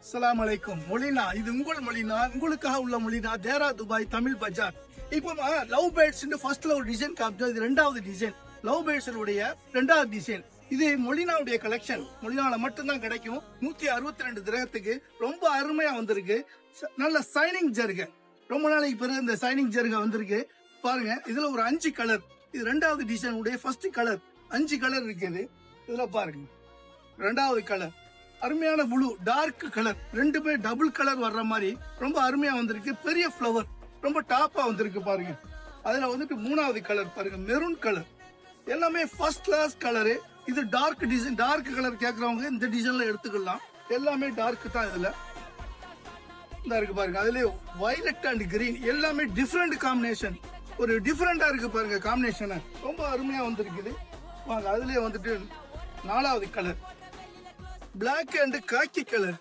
அஸ்ஸலாமு அலைக்கும். மொழினா இது உங்கள் மொழினா, உங்களுக்காக உள்ள மொழினா தேரா துபாய் தமிழ் பஜார். இப்போ லவ் பேர்ட்ஸ் ஃபர்ஸ்ட்ல ஒரு டிசைன் காமிச்சோம். இது ரெண்டாவது டிசைன், லவ் பேர்ட்ஸ் உடைய ரெண்டாவது டிசைன். இது மொழினாவுடைய கலெக்ஷன், மொழினால மட்டும்தான் கிடைக்கும். 162 திரகத்துக்கு ரொம்ப அருமையா வந்திருக்கு. நல்ல சைனிங் ஜருக, ரொம்ப நாளைக்கு பிறகு இந்த சைனிங் ஜருக வந்திருக்கு. பாருங்க, இதுல ஒரு 5 கலர். இது ரெண்டாவது டிசைன் உடைய ஃபர்ஸ்ட் கலர். 5 கலர் இருக்குது. இதுல பாருங்க, ரெண்டாவது கலர் அருமையான ப்ளூ, டார்க் கலர், ரெண்டுமே டபுள் கலர் வர்ற மாதிரி ரொம்ப அருமையா வந்திருக்கு. பெரிய ஃப்ளவர், ரொம்ப டாப்பா வந்திருக்கு பாருங்க. அதுல மூணாவது கலர் பாருங்க, மெரூன் கலர். எல்லாமே ஃபர்ஸ்ட் கிளாஸ் கலரு. இது டார்க் டிசைன், டார்க் கலர் கேக்குறவங்க இந்த டிசைன்ல எடுத்துக்கலாம். எல்லாமே டார்க் தான். இதுல இந்த இருக்கு பாருங்க, அதுல வயலட் அண்ட் கிரீன், எல்லாமே டிஃப்ரெண்ட் காம்பினேஷன். ஒரு டிஃப்ரெண்டா இருக்கு பாருங்க காம்பினேஷன், ரொம்ப அருமையா வந்திருக்குது. வாங்க, அதுலயே நாலாவது colour black and khaki colour.